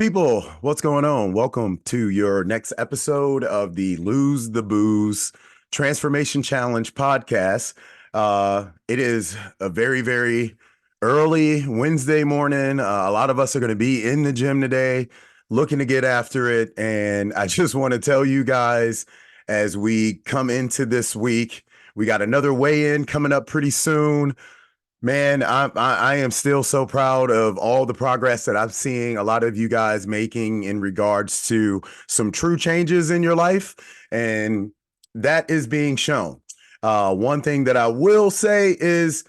People, what's going on? Welcome to your next episode of the Lose the Booze Transformation Challenge podcast. It is a very, very early Wednesday morning. A lot of us are going to be in the gym today looking to get after it. And I just want to tell you guys as we come into this week, we got another weigh in coming up pretty soon. Man, I am still so proud of all the progress that I'm seeing a lot of you guys making in regards to some true changes in your life, and that is being shown. One thing that I will say is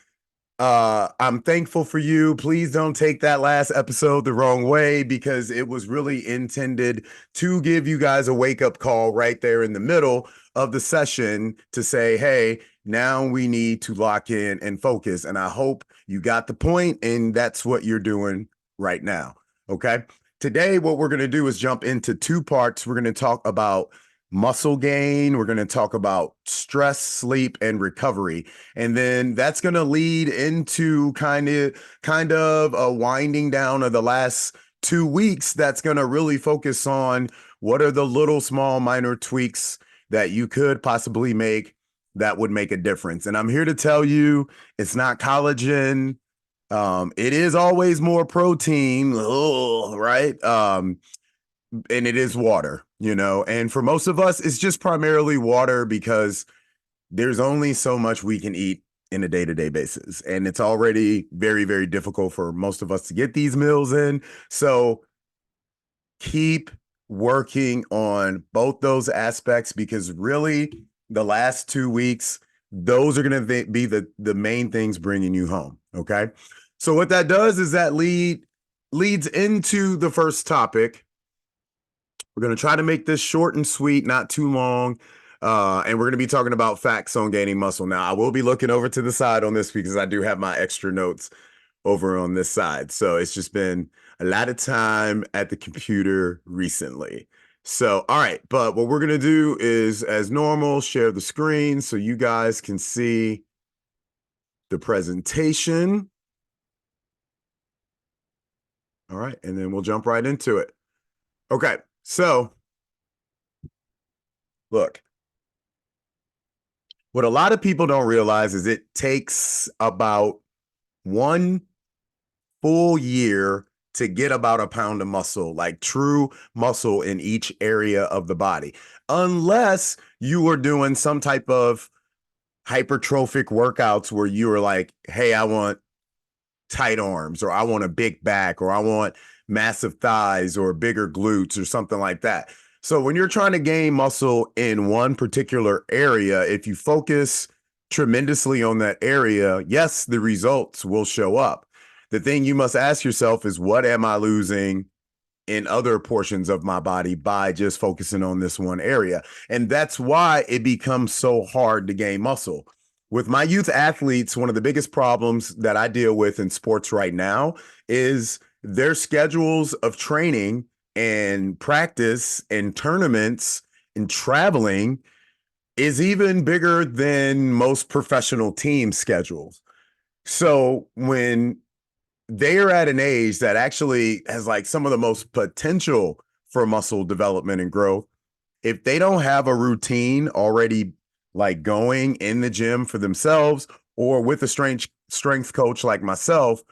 I'm thankful for you. Please don't take that last episode the wrong way because it was really intended to give you guys a wake up call right there in the middle of the session to say, hey, now we need to lock in and focus. And I hope you got the point, and that's what you're doing right now. Okay. Today, what we're going to do is jump into two parts. We're going to talk about muscle gain. We're going to talk about stress, sleep, and recovery. And then that's going to lead into kind of a winding down of the last 2 weeks. That's going to really focus on what are the little small minor tweaks that you could possibly make that would make a difference. And I'm here to tell you it's not collagen. It is always more protein, right? And it is water, and for most of us, it's just primarily water because there's only so much we can eat in a day-to-day basis. And it's already very, very difficult for most of us to get these meals in. So keep working on both those aspects because really the last 2 weeks, those are going to be the main things bringing you home. Okay. So what that does is that leads into the first topic. We're going to try to make this short and sweet, not too long. And we're going to be talking about facts on gaining muscle. Now, I will be looking over to the side on this because I do have my extra notes over on this side. So it's just been a lot of time at the computer recently. So, all right. But what we're going to do is, as normal, share the screen so you guys can see the presentation. All right. And then we'll jump right into it. Okay. So, look, what a lot of people don't realize is it takes about 1 full year to get about a pound of muscle, like true muscle in each area of the body, unless you are doing some type of hypertrophic workouts where you are like, hey, I want tight arms, or I want a big back, or I want massive thighs or bigger glutes or something like that. So when you're trying to gain muscle in one particular area, if you focus tremendously on that area, yes, the results will show up. The thing you must ask yourself is, what am I losing in other portions of my body by just focusing on this one area? And that's why it becomes so hard to gain muscle. With my youth athletes, one of the biggest problems that I deal with in sports right now is their schedules of training and practice and tournaments and traveling is even bigger than most professional team schedules. So when they are at an age that actually has like some of the most potential for muscle development and growth, if they don't have a routine already like going in the gym for themselves or with a strength coach like myself,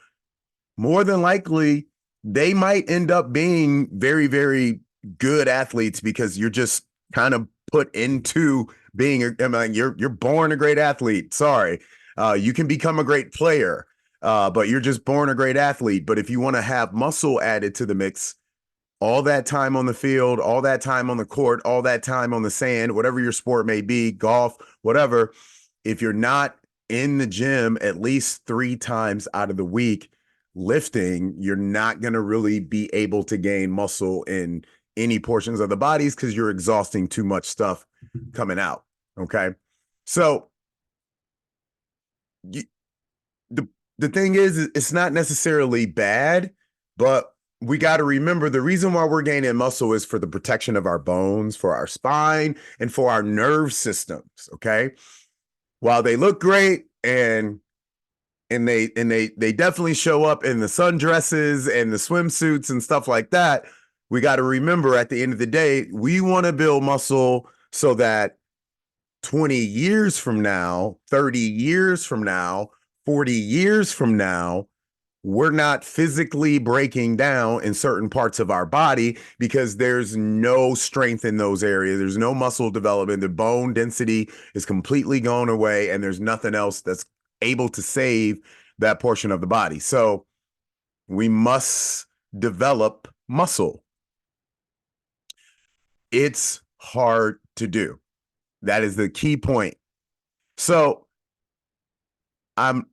more than likely they might end up being very, very good athletes because you're just kind of put into being, you're born a great athlete. Sorry. You can become a great player, but you're just born a great athlete. But if you want to have muscle added to the mix, all that time on the field, all that time on the court, all that time on the sand, whatever your sport may be, golf, whatever, if you're not in the gym at least 3 times out of the week lifting, you're not going to really be able to gain muscle in any portions of the bodies because you're exhausting too much stuff coming out. Okay. So the thing is, it's not necessarily bad, but we got to remember the reason why we're gaining muscle is for the protection of our bones, for our spine, and for our nerve systems. Okay. While they look great and they definitely show up in the sundresses and the swimsuits and stuff like that, we got to remember at the end of the day, we want to build muscle so that 20 years from now, 30 years from now, 40 years from now, we're not physically breaking down in certain parts of our body because there's no strength in those areas. There's no muscle development. The bone density is completely gone away, and there's nothing else that's able to save that portion of the body. So we must develop muscle. It's hard to do. That is the key point. So to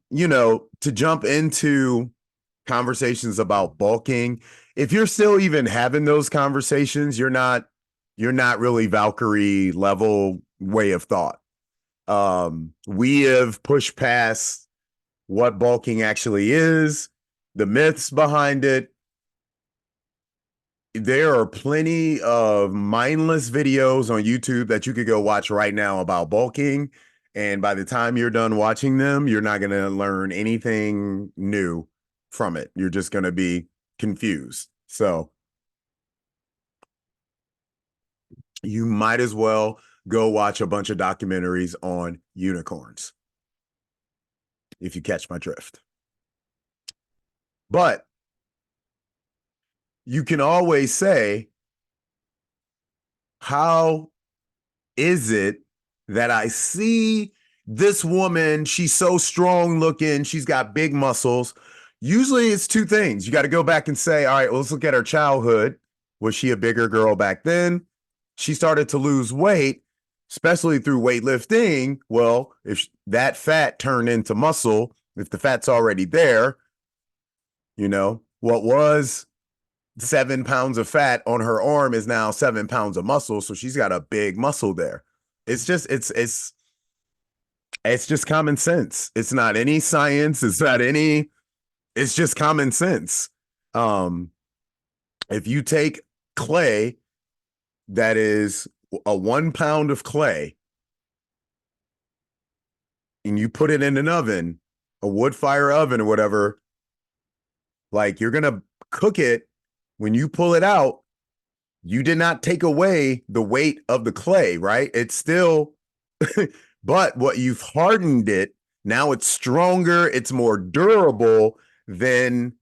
jump into conversations about bulking, if you're still even having those conversations, you're not really Valkyrie level way of thought. We have pushed past what bulking actually is, the myths behind it. There are plenty of mindless videos on YouTube that you could go watch right now about bulking. And by the time you're done watching them, you're not going to learn anything new from it. You're just going to be confused. So you might as well go watch a bunch of documentaries on unicorns, if you catch my drift. But you can always say, how is it that I see this woman, she's so strong looking, she's got big muscles? Usually it's two things. You got to go back and say, all right, well, let's look at her childhood. Was she a bigger girl back then? She started to lose weight, especially through weightlifting. Well, if that fat turned into muscle, if the fat's already there, what was 7 pounds of fat on her arm is now 7 pounds of muscle. So she's got a big muscle there. It's just common sense. It's not any science. It's just common sense. If you take clay that is a 1 pound of clay and you put it in an oven, a wood fire oven or whatever, like, you're going to cook it. When you pull it out, you did not take away the weight of the clay, right? It's still, but what you've hardened it, now it's stronger, it's more durable than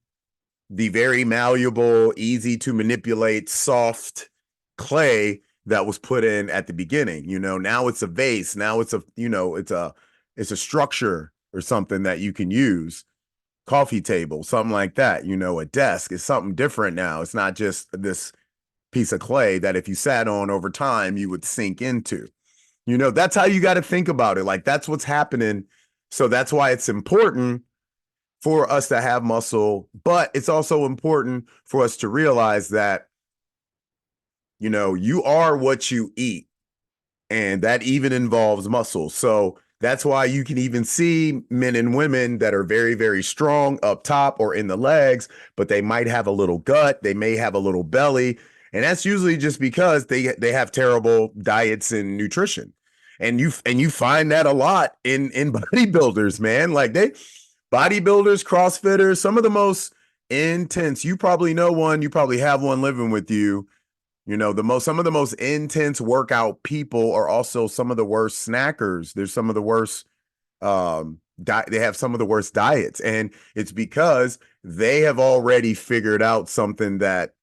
the very malleable, easy to manipulate, soft clay that was put in at the beginning. Now it's a vase, now it's a structure or something that you can use. Coffee table, something like that, a desk is something different now. It's not just this piece of clay that if you sat on over time, you would sink into. That's how you got to think about it. Like, that's what's happening. So that's why it's important for us to have muscle, but it's also important for us to realize that, you are what you eat, and that even involves muscle. So that's why you can even see men and women that are very, very strong up top or in the legs, but they might have a little gut. They may have a little belly. And that's usually just because they have terrible diets and nutrition. And you find that a lot in bodybuilders, man. Like, bodybuilders, CrossFitters, some of the most intense, you probably know one, you probably have one living with you. Some of the most intense workout people are also some of the worst snackers. There's some of the worst, they have some of the worst diets. And it's because they have already figured out something that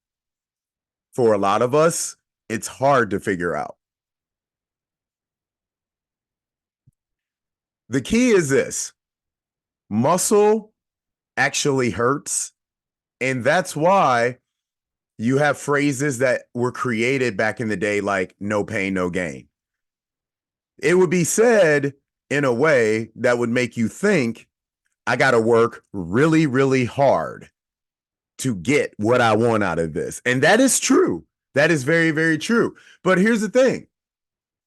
for a lot of us, it's hard to figure out. The key is this: muscle actually hurts. And that's why you have phrases that were created back in the day, like no pain, no gain. It would be said in a way that would make you think, I got to work really, really hard to get what I want out of this. And that is true. That is very, very true. But here's the thing.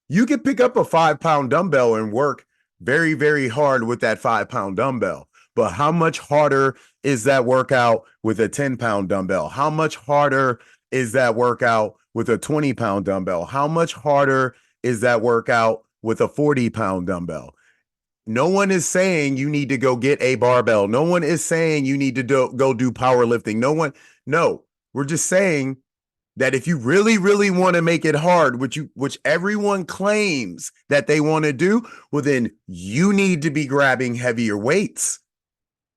You could pick up a 5-pound dumbbell and work very, very hard with that 5-pound dumbbell. But how much harder is that workout with a 10-pound dumbbell? How much harder is that workout with a 20-pound dumbbell? How much harder is that workout with a 40-pound dumbbell? No one is saying you need to go get a barbell. No one is saying you need to go do powerlifting. No, we're just saying that if you really, really want to make it hard, which everyone claims that they want to do, well, then you need to be grabbing heavier weights.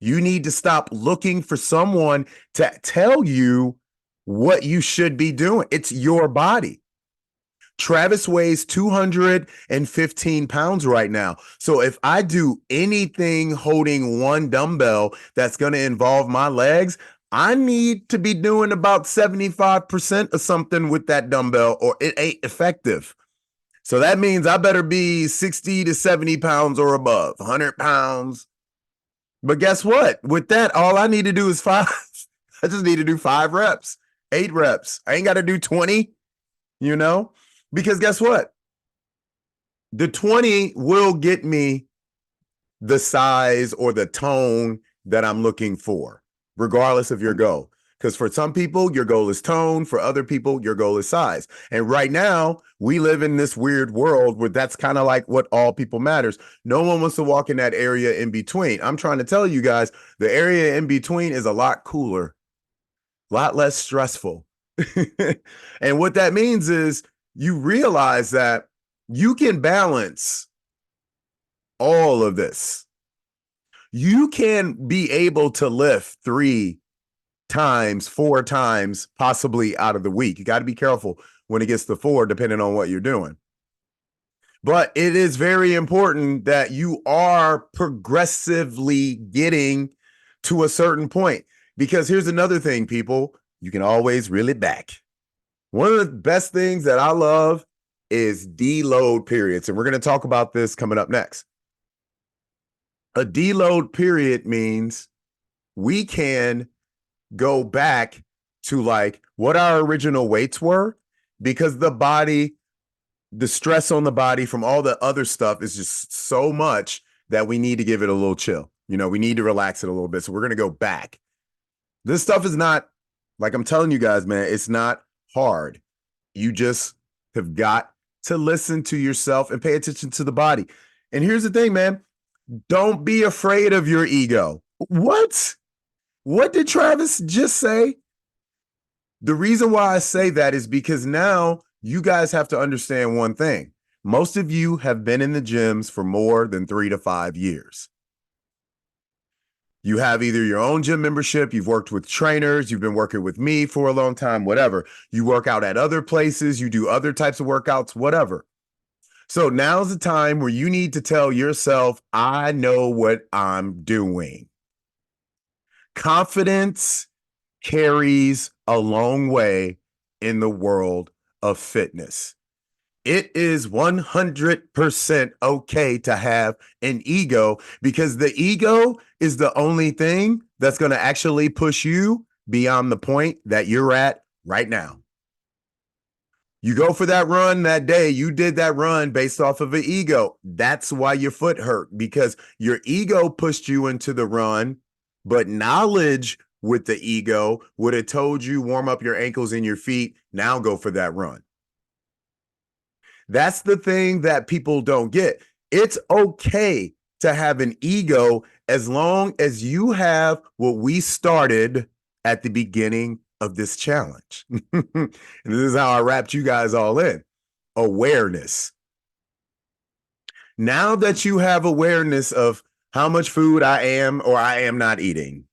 You need to stop looking for someone to tell you what you should be doing. It's your body. Travis weighs 215 pounds right now. So if I do anything holding one dumbbell that's going to involve my legs, I need to be doing about 75% of something with that dumbbell, or it ain't effective. So that means I better be 60 to 70 pounds or above, 100 pounds. But guess what? With that, all I need to do is 5. I just need to do 5 reps, 8 reps. I ain't got to do 20, because guess what? The 20 will get me the size or the tone that I'm looking for, regardless of your goal. Because for some people, your goal is tone. For other people, your goal is size. And right now, we live in this weird world where that's kind of like what all people matters. No one wants to walk in that area in between. I'm trying to tell you guys, the area in between is a lot cooler, a lot less stressful. And what that means is you realize that you can balance all of this. You can be able to lift 3 times, 4 times, possibly out of the week. You got to be careful when it gets to 4, depending on what you're doing. But it is very important that you are progressively getting to a certain point. Because here's another thing, people, you can always reel it back. One of the best things that I love is deload periods. And we're going to talk about this coming up next. A deload period means we can go back to like what our original weights were, because the stress on the body from all the other stuff is just so much that we need to give it a little chill. We need to relax it a little bit. So we're going to go back. This stuff is not, like I'm telling you guys, man, it's not hard. You just have got to listen to yourself and pay attention to the body. And here's the thing, man. Don't be afraid of your ego. What? What did Travis just say? The reason why I say that is because now you guys have to understand one thing. Most of you have been in the gyms for more than 3 to 5 years. You have either your own gym membership, you've worked with trainers, you've been working with me for a long time, whatever. You work out at other places, you do other types of workouts, whatever. So now's the time where you need to tell yourself, I know what I'm doing. Confidence carries a long way in the world of fitness. It is 100% okay to have an ego, because the ego is the only thing that's going to actually push you beyond the point that you're at right now. You go for that run that day, you did that run based off of an ego. That's why your foot hurt, because your ego pushed you into the run, but knowledge with the ego would have told you warm up your ankles and your feet. Now go for that run. That's the thing that people don't get. It's okay to have an ego as long as you have what we started at the beginning of this challenge. And this is how I wrapped you guys all in. Awareness. Now that you have awareness of how much food I am or I am not eating,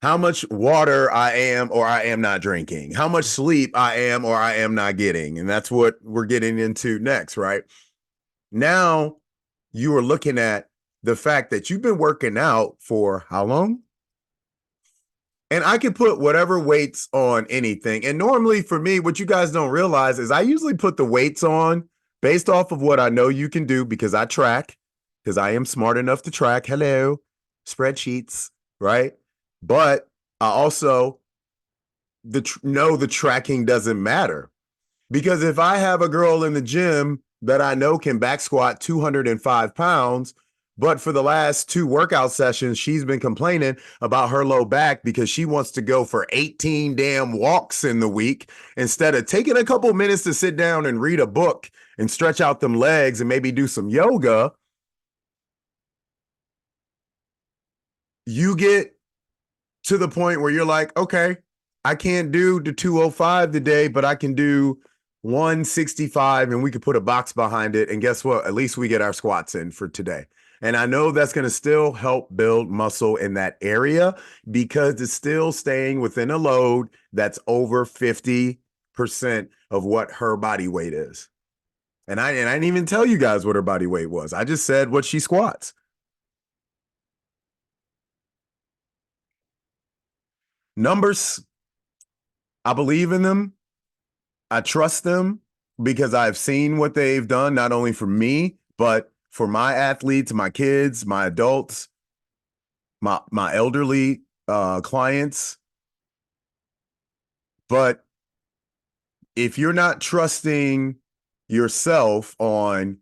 how much water I am or I am not drinking, how much sleep I am or I am not getting. And that's what we're getting into next, right? Now you are looking at the fact that you've been working out for how long? And I can put whatever weights on anything. And normally for me, what you guys don't realize is I usually put the weights on based off of what I know you can do, because I track, because I am smart enough to track. Hello, spreadsheets, right? But I also know the tracking doesn't matter, because if I have a girl in the gym that I know can back squat 205 pounds, but for the last 2 workout sessions, she's been complaining about her low back because she wants to go for 18 damn walks in the week instead of taking a couple minutes to sit down and read a book and stretch out them legs and maybe do some yoga. You get to the point where you're like, okay, I can't do the 205 today, but I can do 165 and we could put a box behind it. And guess what? At least we get our squats in for today. And I know that's going to still help build muscle in that area because it's still staying within a load that's over 50% of what her body weight is. And I didn't even tell you guys what her body weight was. I just said what she squats. Numbers, I believe in them. I trust them because I've seen what they've done, not only for me, but for my athletes, my kids, my adults, my elderly clients. But if you're not trusting yourself on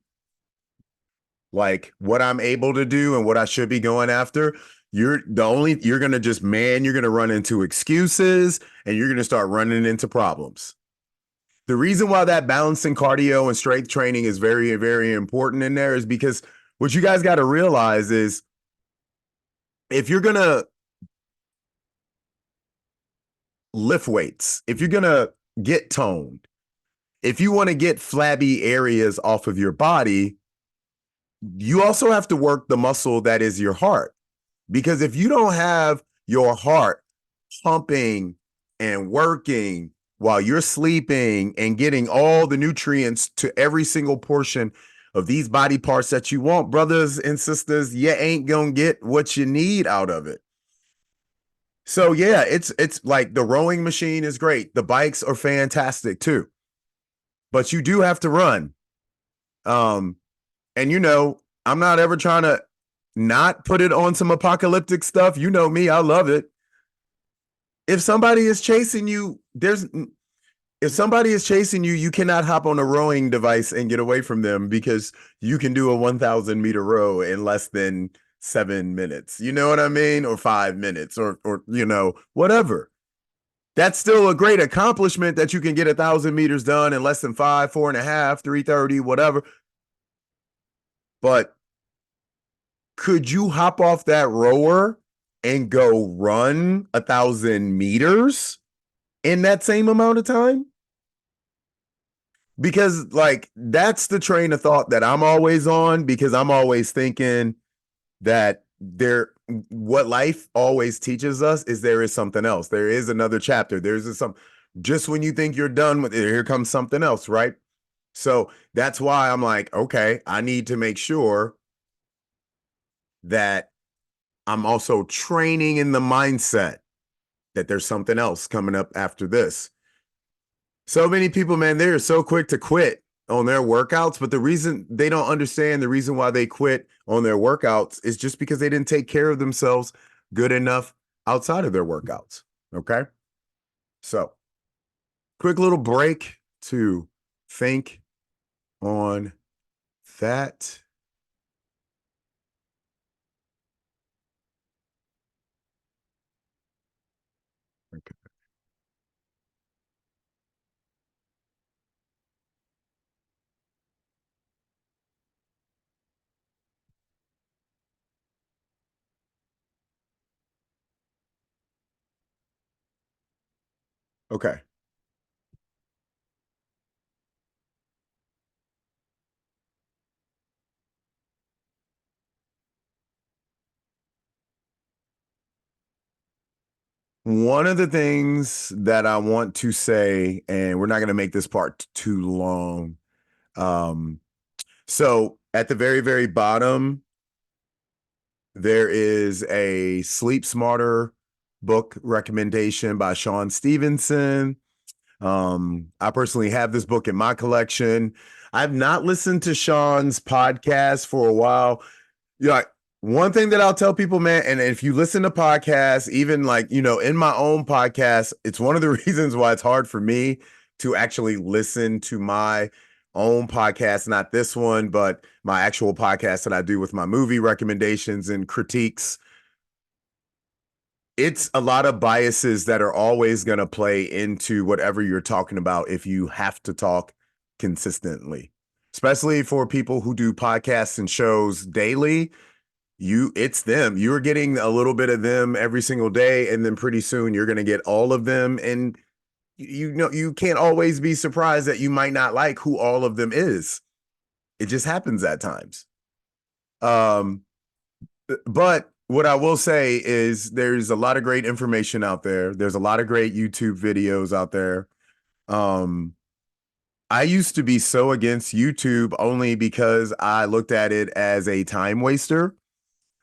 like what I'm able to do and what I should be going after, you're gonna just, man, you're gonna run into excuses and you're gonna start running into problems. The reason why that balancing cardio and strength training is very, very important in there is because what you guys got to realize is if you're going to lift weights, if you're going to get toned, if you want to get flabby areas off of your body, you also have to work the muscle that is your heart. Because if you don't have your heart pumping and working while you're sleeping and getting all the nutrients to every single portion of these body parts that you want, brothers and sisters, you ain't gonna get what you need out of it. So yeah, it's like the rowing machine is great. The bikes are fantastic too. But you do have to run. And you know, I'm not ever trying to not put it on some apocalyptic stuff. You know me, I love it. If somebody is chasing you, you cannot hop on a rowing device and get away from them because you can do a 1,000 meter row in less than 7 minutes. You know what I mean? Or 5 minutes or you know, whatever. That's still a great accomplishment that you can get 1,000 meters done in less than 5, 4.5, 3:30, whatever. But could you hop off that rower and go run 1,000 meters in that same amount of time? Because like that's the train of thought that I'm always on, because I'm always thinking that what life always teaches us is there is something else. There is another chapter. Just when you think you're done with it, here comes something else, right? So that's why I'm like, okay, I need to make sure that I'm also training in the mindset that there's something else coming up after this. So many people, man, they are so quick to quit on their workouts, but the reason they don't understand the reason why they quit on their workouts is just because they didn't take care of themselves good enough outside of their workouts. Okay. So quick little break to think on that. Okay. Okay. One of the things that I want to say, and we're not going to make this part too long. So at the very, very bottom, there is a Sleep Smarter book recommendation by Sean Stevenson. I personally have this book in my collection. I've not listened to Sean's podcast for a while. Yeah, one thing that I'll tell people, man, and if you listen to podcasts, even like, you know, in my own podcast, it's one of the reasons why it's hard for me to actually listen to my own podcast, not this one, but my actual podcast that I do with my movie recommendations and critiques. It's a lot of biases that are always going to play into whatever you're talking about if you have to talk consistently, especially for people who do podcasts and shows daily. it's them. You're getting a little bit of them every single day, and then pretty soon you're going to get all of them. And you can't always be surprised that you might not like who all of them is. It just happens at times. Um, but what I will say is there's a lot of great information out there. There's a lot of great YouTube videos out there. I used to be so against YouTube only because I looked at it as a time waster.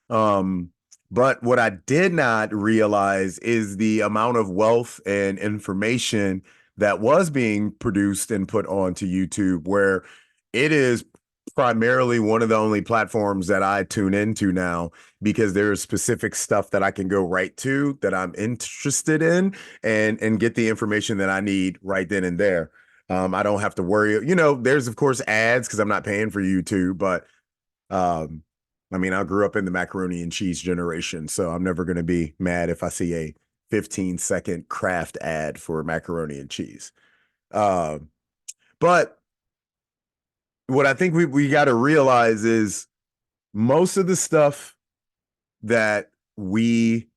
Um, but what I did not realize is the amount of wealth and information that was being produced and put onto YouTube, where it is primarily one of the only platforms that I tune into now, because there's specific stuff that I can go right to that I'm interested in, and get the information that I need right then and there. I don't have to worry. There's of course ads because I'm not paying for YouTube, but I mean, I grew up in the macaroni and cheese generation, so I'm never going to be mad if I see a 15-second Kraft ad for macaroni and cheese. But what I think we got to realize is most of the stuff that we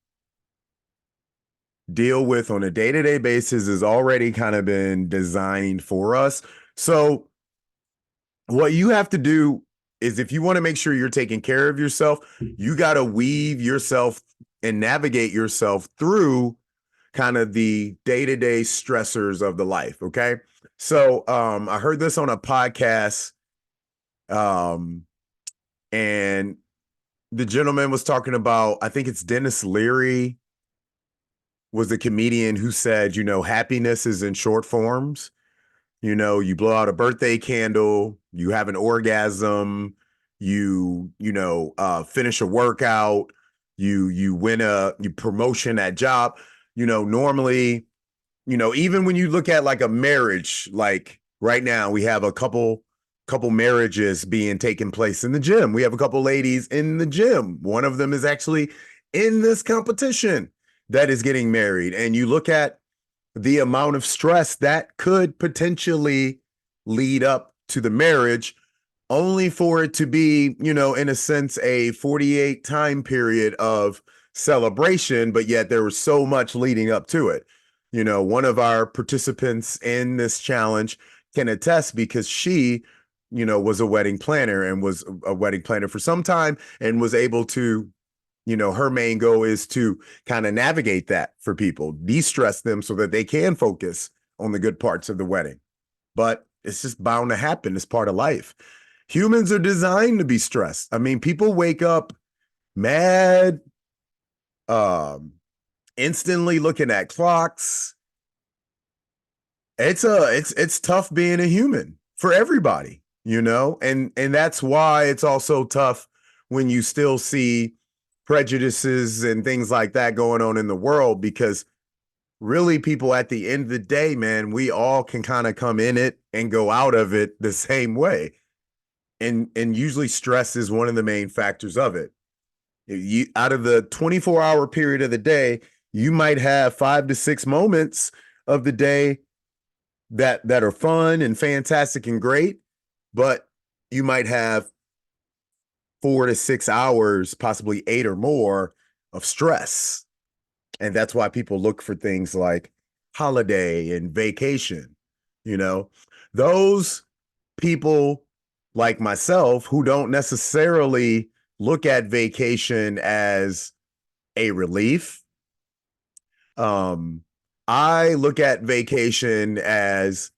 deal with on a day-to-day basis is already kind of been designed for us. So what you have to do is, if you want to make sure you're taking care of yourself, you got to weave yourself and navigate yourself through kind of the day-to-day stressors of the life. Okay. So I heard this on a podcast, and the gentleman was talking about, I think it's Dennis Leary was the comedian who said, happiness is in short forms. You blow out a birthday candle, you have an orgasm, you finish a workout, you win a promotion at job. Normally, even when you look at like a marriage, like right now we have a couple marriages being taken place in the gym. We have a couple ladies in the gym. One of them is actually in this competition that is getting married. And you look at the amount of stress that could potentially lead up to the marriage, only for it to be, in a sense, a 48 time period of celebration, but yet there was so much leading up to it. One of our participants in this challenge can attest, because she, was a wedding planner and was a wedding planner for some time, and was able to, her main goal is to kind of navigate that for people, de-stress them so that they can focus on the good parts of the wedding. But it's just bound to happen. It's part of life. Humans are designed to be stressed. I mean, people wake up mad, instantly looking at clocks. It's tough being a human for everybody, and that's why it's also tough when you still see prejudices and things like that going on in the world, because really, people at the end of the day, man, we all can kind of come in it and go out of it the same way. And usually stress is one of the main factors of it. Out of the 24-hour period of the day, you might have 5 to 6 moments of the day that are fun and fantastic and great, but you might have 4 to 6 hours, possibly 8 or more, of stress. And that's why people look for things like holiday and vacation. Those people like myself who don't necessarily look at vacation as a relief. I look at vacation as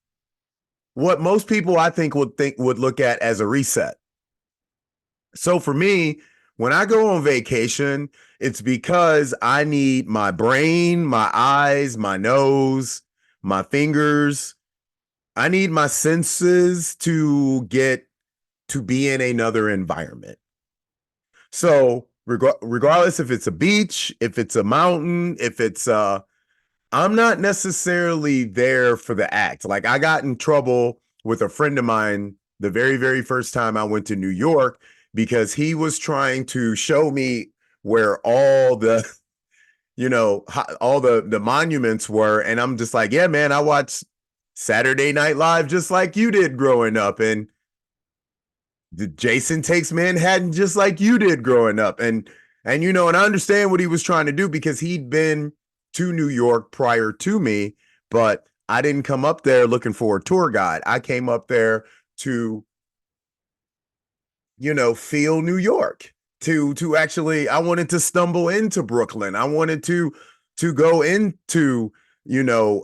what most people, I think, would look at as a reset. So for me, when I go on vacation, it's because I need my brain, my eyes, my nose, my fingers. I need my senses to get to be in another environment. So regardless if it's a beach, if it's a mountain, if it's I'm not necessarily there for the act. Like, I got in trouble with a friend of mine the very, very first time I went to New York, because he was trying to show me where all the, all the monuments were. And I'm just like, yeah, man, I watched Saturday Night Live just like you did growing up. And Jason takes Manhattan just like you did growing up. And you know, and I understand what he was trying to do because he'd been to New York prior to me, but I didn't come up there looking for a tour guide. I came up there to, you know, feel New York. To actually, I wanted to stumble into Brooklyn. I wanted to go into, you know,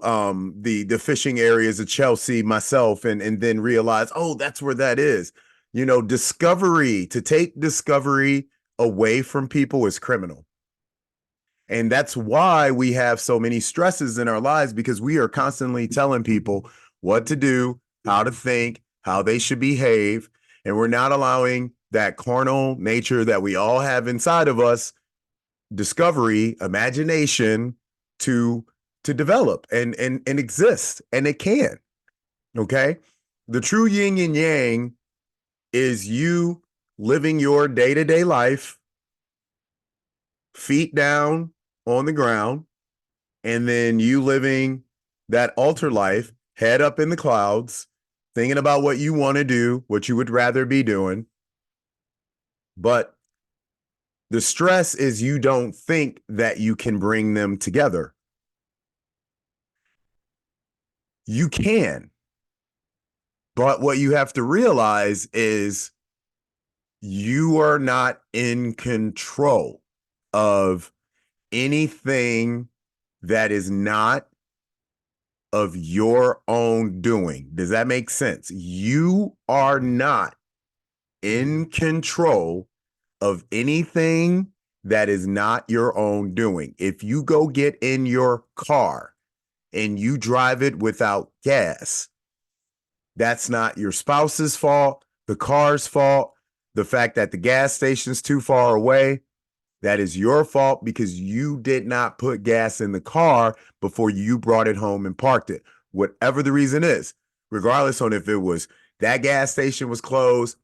the fishing areas of Chelsea myself, and then realize, oh, that's where that is. You know, discovery, to take discovery away from people is criminal. And that's why we have so many stresses in our lives, because we are constantly telling people what to do, how to think, how they should behave. And we're not allowing that carnal nature that we all have inside of us, discovery, imagination, to develop and exist. And it can. Okay. The true yin and yang is you living your day-to-day life, feet down on the ground, and then you living that altar life, head up in the clouds, thinking about what you want to do, what you would rather be doing. But the stress is you don't think that you can bring them together. You can. But what you have to realize is you are not in control of anything that is not of your own doing. Does that make sense? You are not in control of anything that is not your own doing. If you go get in your car and you drive it without gas, that's not your spouse's fault, the car's fault, the fact that the gas station's too far away. That is your fault because you did not put gas in the car before you brought it home and parked it. Whatever the reason is, regardless on if it was that gas station was closed.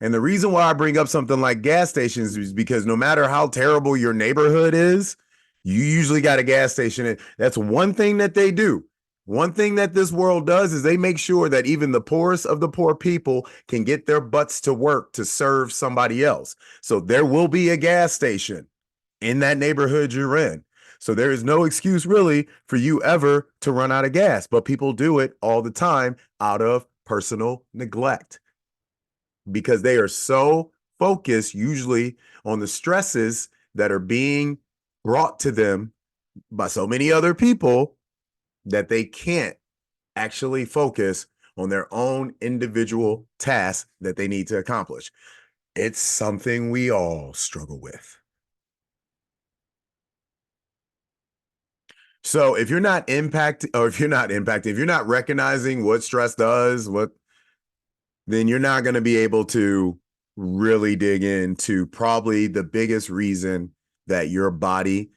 And the reason why I bring up something like gas stations is because no matter how terrible your neighborhood is, you usually got a gas station. That's one thing that they do. One thing that this world does is they make sure that even the poorest of the poor people can get their butts to work to serve somebody else. So there will be a gas station in that neighborhood you're in. So there is no excuse really for you ever to run out of gas, but people do it all the time out of personal neglect because they are so focused usually on the stresses that are being brought to them by so many other people that they can't actually focus on their own individual tasks that they need to accomplish. It's something we all struggle with. So if you're not if you're not recognizing what stress does, then you're not going to be able to really dig into probably the biggest reason that your body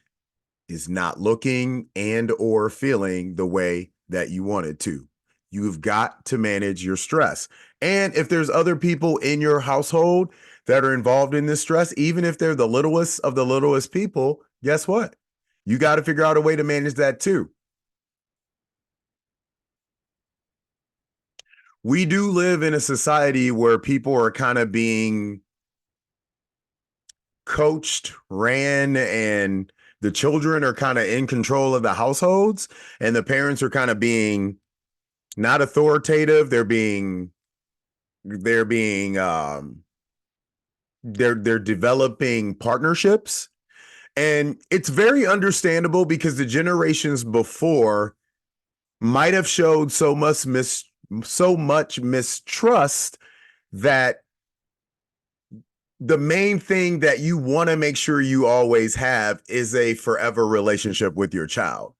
is not looking and or feeling the way that you want it to. You've got to manage your stress. And if there's other people in your household that are involved in this stress, even if they're the littlest of the littlest people, guess what? You got to figure out a way to manage that too. We do live in a society where people are kind of being coached, ran, and the children are kind of in control of the households, and the parents are kind of being not authoritative. They're developing partnerships, and it's very understandable because the generations before might have showed so much mistrust that the main thing that you want to make sure you always have is a forever relationship with your child.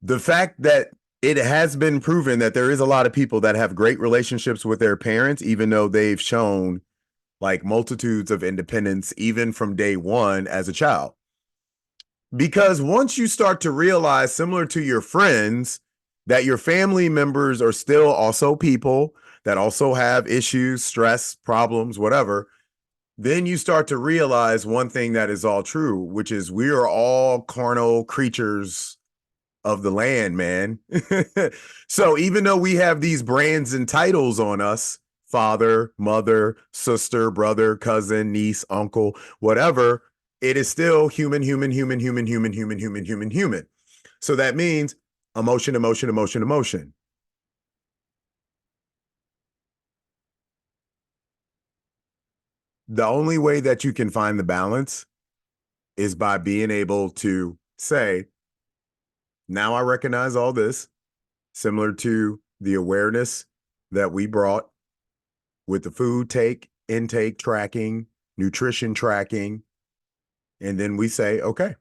The fact that it has been proven that there is a lot of people that have great relationships with their parents, even though they've shown like multitudes of independence, even from day one as a child. Because once you start to realize, similar to your friends, that your family members are still also people that also have issues, stress, problems, whatever, then you start to realize one thing that is all true, which is we are all carnal creatures of the land, man. So even though we have these brands and titles on us father, mother, sister, brother, cousin, niece, uncle, whatever, it is still human, human, human, human, human, human, human, human, human. So that means emotion, emotion, emotion, emotion. The only way that you can find the balance is by being able to say, now I recognize all this, similar to the awareness that we brought with the food intake tracking, nutrition tracking. And then we say, okay,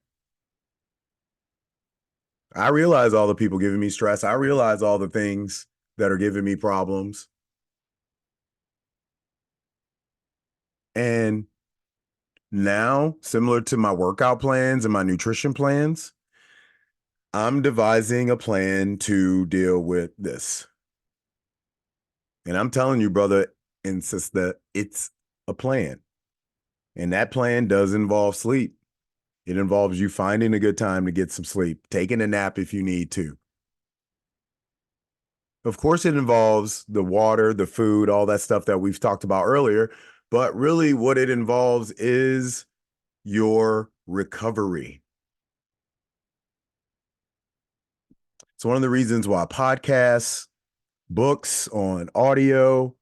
I realize all the people giving me stress. I realize all the things that are giving me problems. And now, similar to my workout plans and my nutrition plans, I'm devising a plan to deal with this. And I'm telling you, brother, insist that it's a plan. And that plan does involve sleep. It involves you finding a good time to get some sleep, taking a nap if you need to. Of course, it involves the water, the food, all that stuff that we've talked about earlier. But really, what it involves is your recovery. It's one of the reasons why podcasts, books on audio,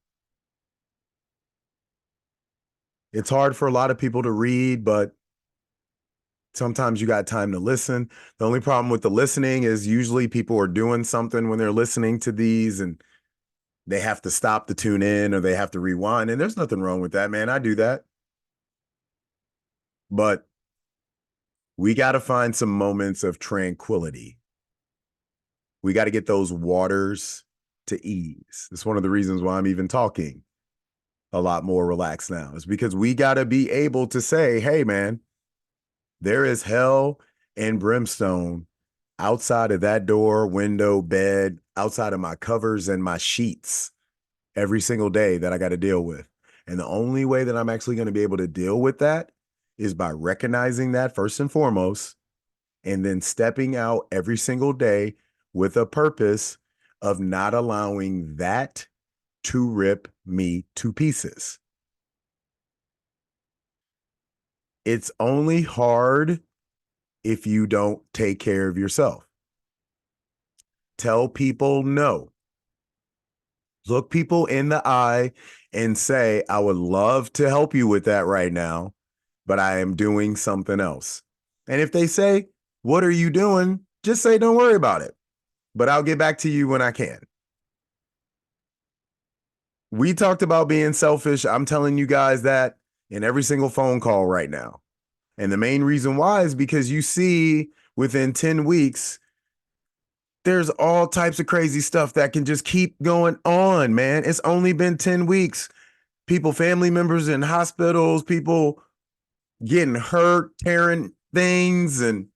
it's hard for a lot of people to read, but sometimes you got time to listen. The only problem with the listening is usually people are doing something when they're listening to these and they have to stop to tune in or they have to rewind. And there's nothing wrong with that, man. I do that. But we got to find some moments of tranquility. We got to get those waters to ease. It's one of the reasons why I'm even talking a lot more relaxed now, is because we got to be able to say, hey, man, there is hell and brimstone outside of that door, window, bed, outside of my covers and my sheets every single day that I got to deal with. And the only way that I'm actually going to be able to deal with that is by recognizing that first and foremost, and then stepping out every single day with a purpose of not allowing that to rip me to pieces. It's only hard if you don't take care of yourself. Tell people no. Look people in the eye and say, I would love to help you with that right now, but I am doing something else. And if they say, what are you doing? Just say, don't worry about it, but I'll get back to you when I can. We talked about being selfish. I'm telling you guys that in every single phone call right now. And the main reason why is because you see within 10 weeks, there's all types of crazy stuff that can just keep going on, man. It's only been 10 weeks. People, family members in hospitals, people getting hurt, tearing things, and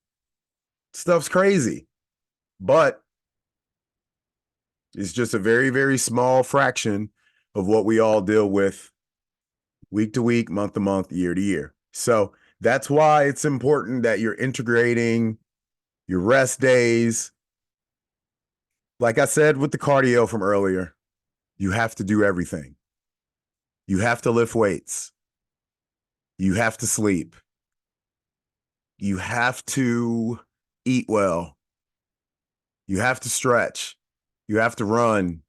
stuff's crazy. But it's just a very, very small fraction of what we all deal with week to week, month to month, year to year. So that's why it's important that you're integrating your rest days. Like I said with the cardio from earlier, you have to do everything. You have to lift weights. You have to sleep. You have to eat well. You have to stretch. You have to run.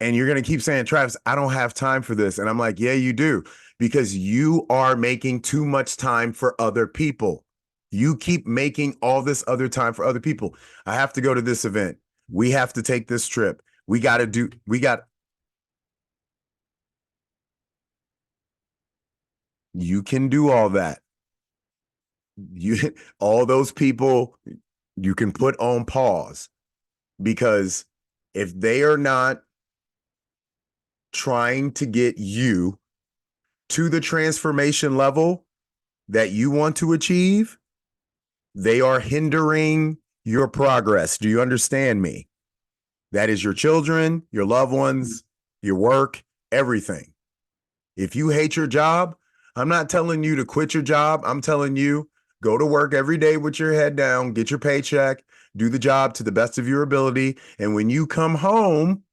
And you're going to keep saying, Travis, I don't have time for this. And I'm like, yeah, you do, because you are making too much time for other people. You keep making all this other time for other people. I have to go to this event. We have to take this trip. You can do all that. All those people you can put on pause, because if they are not trying to get you to the transformation level that you want to achieve, they are hindering your progress. Do you understand me? That is your children, your loved ones, your work, everything. If you hate your job, I'm not telling you to quit your job. I'm telling you, go to work every day with your head down, get your paycheck, do the job to the best of your ability. And when you come home,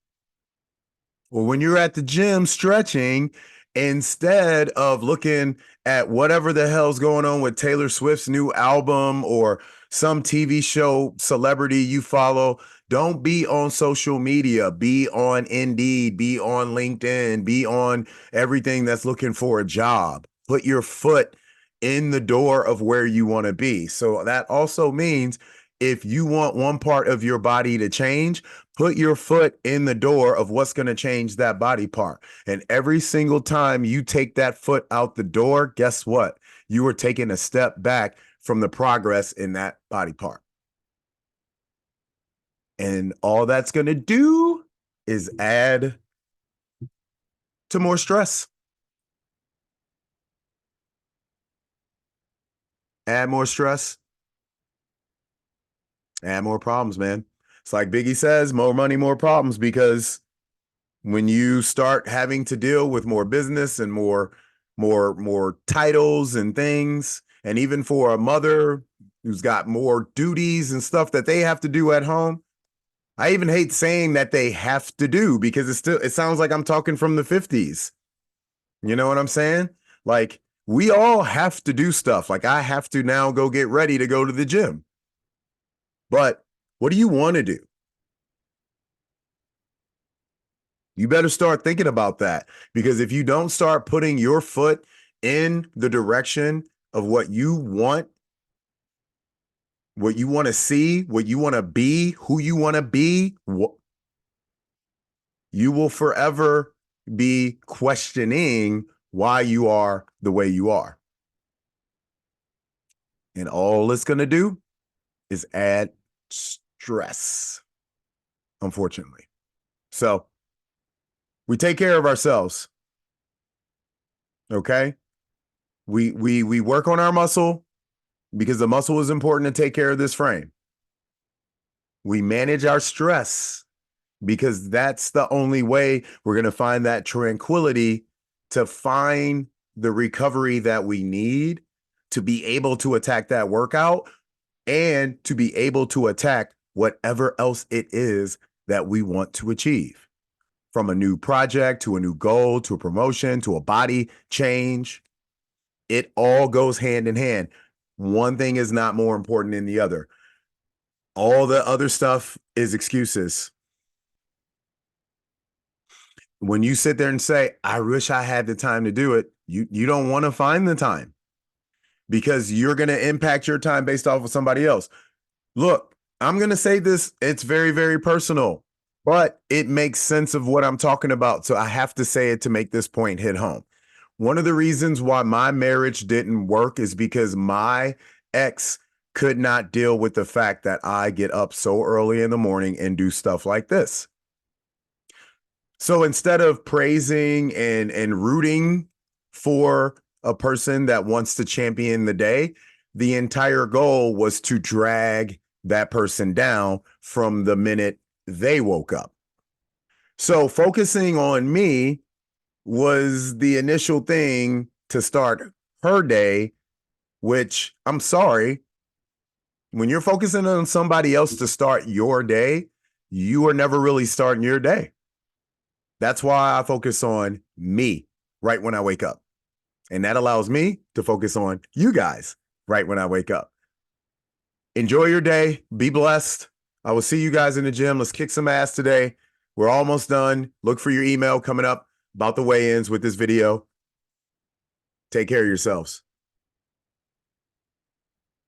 Well, when you're at the gym stretching, instead of looking at whatever the hell's going on with Taylor Swift's new album or some TV show celebrity you follow, don't be on social media. Be on Indeed, be on LinkedIn, be on everything that's looking for a job. Put your foot in the door of where you want to be. So that also means if you want one part of your body to change, put your foot in the door of what's going to change that body part. And every single time you take that foot out the door, guess what? You are taking a step back from the progress in that body part. And all that's going to do is add to more stress. Add more stress, add more problems, man. It's like Biggie says, more money, more problems, because when you start having to deal with more business and more titles and things, and even for a mother who's got more duties and stuff that they have to do at home, I even hate saying that they have to do, because it sounds like I'm talking from the 50s. You know what I'm saying? Like, we all have to do stuff. Like, I have to now go get ready to go to the gym. But what do you want to do? You better start thinking about that, because if you don't start putting your foot in the direction of what you want to see, what you want to be, who you want to be, you will forever be questioning why you are the way you are. And all it's going to do is add stress, unfortunately. So we take care of ourselves. Okay? We work on our muscle, because the muscle is important to take care of this frame. We manage our stress, because that's the only way we're going to find that tranquility to find the recovery that we need to be able to attack that workout and to be able to attack whatever else it is that we want to achieve, from a new project to a new goal to a promotion to a body change. It all goes hand in hand. One thing is not more important than the other. All the other stuff is excuses. When you sit there and say, I wish I had the time to do it, you don't want to find the time, because you're going to impact your time based off of somebody else. Look, I'm going to say this. It's very, very personal, but it makes sense of what I'm talking about. So I have to say it to make this point hit home. One of the reasons why my marriage didn't work is because my ex could not deal with the fact that I get up so early in the morning and do stuff like this. So instead of praising and rooting for a person that wants to champion the day, the entire goal was to drag that person down from the minute they woke up. So focusing on me was the initial thing to start her day, which, I'm sorry, when you're focusing on somebody else to start your day, you are never really starting your day. That's why I focus on me right when I wake up. And that allows me to focus on you guys right when I wake up. Enjoy your day. Be blessed. I will see you guys in the gym. Let's kick some ass today. We're almost done. Look for your email coming up about the weigh-ins with this video. Take care of yourselves.